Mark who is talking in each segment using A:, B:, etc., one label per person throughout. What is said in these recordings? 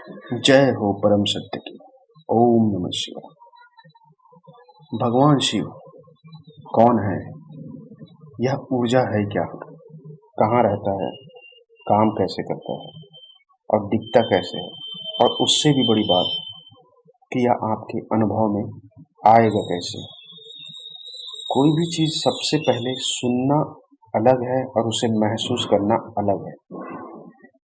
A: जय हो परम सत्य की। ओम नमः शिवाय। भगवान शिव कौन है? यह ऊर्जा है क्या? कहाँ रहता है? काम कैसे करता है? और दिखता कैसे है? और उससे भी बड़ी बात कि यह आपके अनुभव में आएगा कैसे? कोई भी चीज़ सबसे पहले सुनना अलग है और उसे महसूस करना अलग है।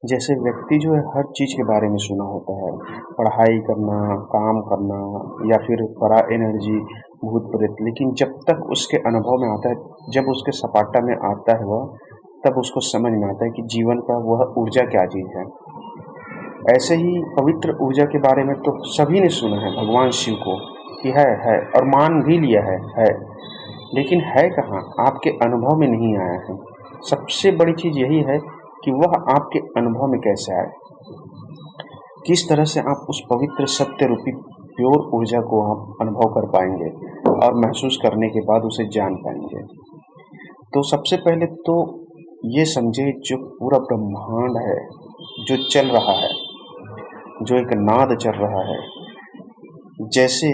A: जैसे व्यक्ति जो है हर चीज़ के बारे में सुना होता है, पढ़ाई करना, काम करना या फिर परा एनर्जी, भूत प्रेत, लेकिन जब तक उसके अनुभव में आता है, जब उसके सपाटा में आता है वह, तब उसको समझ में आता है कि जीवन का वह ऊर्जा क्या चीज़ है। ऐसे ही पवित्र ऊर्जा के बारे में तो सभी ने सुना है भगवान शिव को कि है और मान भी लिया है, लेकिन है कहाँ? आपके अनुभव में नहीं आया है। सबसे बड़ी चीज़ यही है कि वह आपके अनुभव में कैसे आए, किस तरह से आप उस पवित्र सत्य रूपी प्योर ऊर्जा को आप अनुभव कर पाएंगे और महसूस करने के बाद उसे जान पाएंगे। तो सबसे पहले तो ये समझे, जो पूरा ब्रह्मांड है, जो चल रहा है, जो एक नाद चल रहा है, जैसे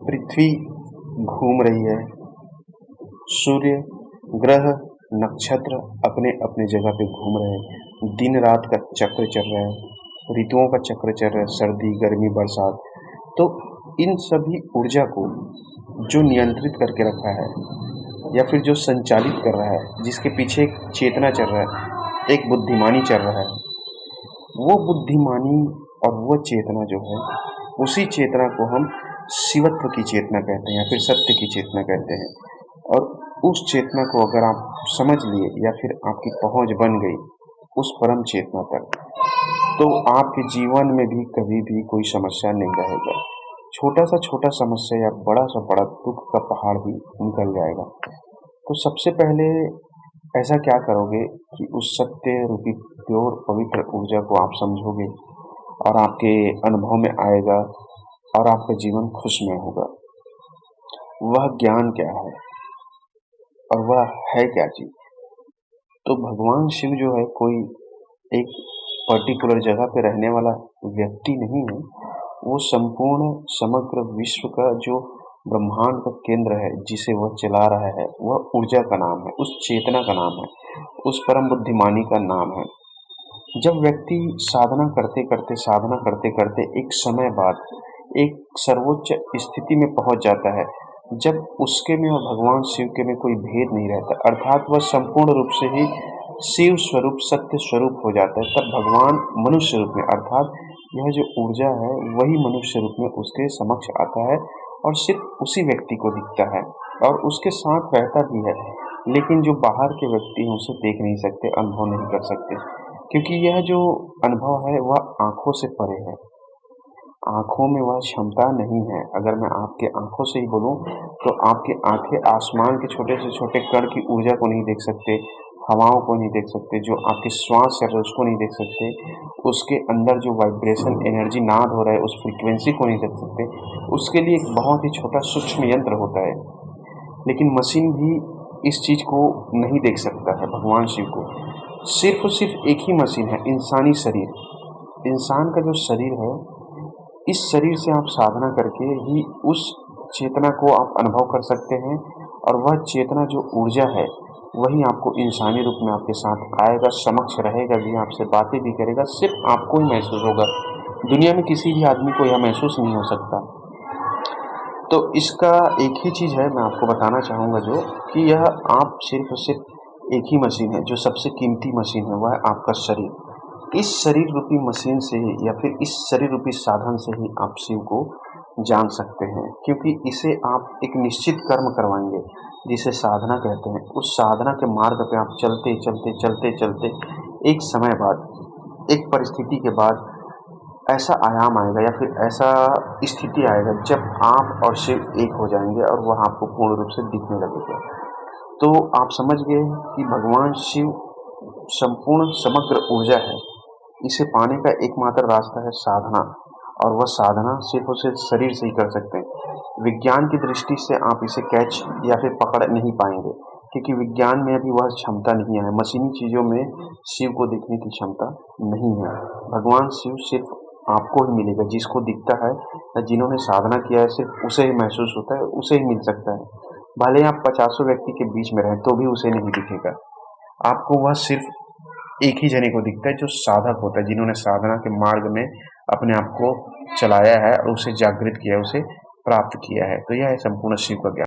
A: पृथ्वी घूम रही है, सूर्य, ग्रह, नक्षत्र अपने अपने जगह पे घूम रहे हैं, दिन रात का चक्र चल रहा है, ऋतुओं का चक्र चल रहा है, सर्दी, गर्मी, बरसात। तो इन सभी ऊर्जा को जो नियंत्रित करके रखा है या फिर जो संचालित कर रहा है, जिसके पीछे एक चेतना चल रहा है, एक बुद्धिमानी चल रहा है, वो बुद्धिमानी और वो चेतना जो है, उसी चेतना को हम शिवत्व की चेतना कहते हैं या फिर सत्य की चेतना कहते हैं। और उस चेतना को अगर आप समझ लिए या फिर आपकी पहुंच बन गई उस परम चेतना तक, तो आपके जीवन में भी कभी भी कोई समस्या नहीं रहेगा। छोटा सा समस्या या बड़ा सा बड़ा दुख का पहाड़ भी निकल जाएगा। तो सबसे पहले ऐसा क्या करोगे कि उस सत्य रूपी प्योर पवित्र ऊर्जा को आप समझोगे और आपके अनुभव में आएगा और आपका जीवन खुशमय होगा। वह ज्ञान क्या है और वह है क्या चीज़? तो भगवान शिव जो है कोई एक पर्टिकुलर जगह पे रहने वाला व्यक्ति नहीं है। वो संपूर्ण समग्र विश्व का जो ब्रह्मांड का केंद्र है, जिसे वह चला रहा है, वह ऊर्जा का नाम है, उस चेतना का नाम है, उस परम बुद्धिमानी का नाम है। जब व्यक्ति साधना करते करते एक समय बाद एक सर्वोच्च स्थिति में पहुंच जाता है, जब उसके में और भगवान शिव के में कोई भेद नहीं रहता, अर्थात वह संपूर्ण रूप से ही शिव स्वरूप, सत्य स्वरूप हो जाता है, तब भगवान मनुष्य रूप में, अर्थात यह जो ऊर्जा है वही मनुष्य रूप में उसके समक्ष आता है और सिर्फ उसी व्यक्ति को दिखता है और उसके साथ रहता भी है। लेकिन जो बाहर के व्यक्ति हैं उसे देख नहीं सकते, अनुभव नहीं कर सकते, क्योंकि यह जो अनुभव है वह आंखों से परे है। आँखों में वह क्षमता नहीं है। अगर मैं आपके आँखों से ही बोलूँ तो आपकी आँखें आसमान के छोटे से छोटे कण की ऊर्जा को नहीं देख सकते, हवाओं को नहीं देख सकते, जो आपके श्वास चल रहा है उसको नहीं देख सकते, उसके अंदर जो वाइब्रेशन एनर्जी नाद हो रहा है उस फ्रीक्वेंसी को नहीं देख सकते। उसके लिए एक बहुत ही छोटा सूक्ष्म यंत्र होता है, लेकिन मशीन भी इस चीज़ को नहीं देख सकता है। भगवान शिव को सिर्फ और सिर्फ एक ही मशीन है, इंसानी शरीर। इंसान का जो शरीर है, इस शरीर से आप साधना करके ही उस चेतना को आप अनुभव कर सकते हैं और वह चेतना जो ऊर्जा है वही आपको इंसानी रूप में आपके साथ आएगा, समक्ष रहेगा भी, आपसे बातें भी करेगा, सिर्फ आपको ही महसूस होगा। दुनिया में किसी भी आदमी को यह महसूस नहीं हो सकता। तो इसका एक ही चीज़ है, मैं आपको बताना चाहूँगा जो कि यह आप सिर्फ और सिर्फ एक ही मशीन है, जो सबसे कीमती मशीन है, वह है आपका शरीर। इस शरीर रूपी मशीन से ही या फिर इस शरीर रूपी साधन से ही आप शिव को जान सकते हैं, क्योंकि इसे आप एक निश्चित कर्म करवाएंगे जिसे साधना कहते हैं। उस साधना के मार्ग पे आप चलते चलते चलते चलते एक समय बाद, एक परिस्थिति के बाद ऐसा आयाम आएगा या फिर ऐसा स्थिति आएगा जब आप और शिव एक हो जाएंगे और वह आपको पूर्ण रूप से दिखने लगेगा। तो आप समझ गए कि भगवान शिव संपूर्ण समग्र ऊर्जा है। इसे पाने का एकमात्र रास्ता है साधना, और वह साधना सिर्फ और सिर्फ शरीर से ही कर सकते हैं। विज्ञान की दृष्टि से आप इसे कैच या फिर पकड़ नहीं पाएंगे, क्योंकि विज्ञान में अभी वह क्षमता नहीं है। मशीनी चीज़ों में शिव को देखने की क्षमता नहीं है। भगवान शिव सिर्फ आपको ही मिलेगा। जिसको दिखता है या जिन्होंने साधना किया है सिर्फ़ उसे ही महसूस होता है, उसे ही मिल सकता है। भले ही आप पचासों व्यक्ति के बीच में रहें तो भी उसे नहीं दिखेगा। आपको वह सिर्फ़ एक ही जने को दिखता है जो साधक होता है, जिन्होंने साधना के मार्ग में अपने आप को चलाया है और उसे जागृत किया है, उसे प्राप्त किया है। तो यह है संपूर्ण शिव का ज्ञान।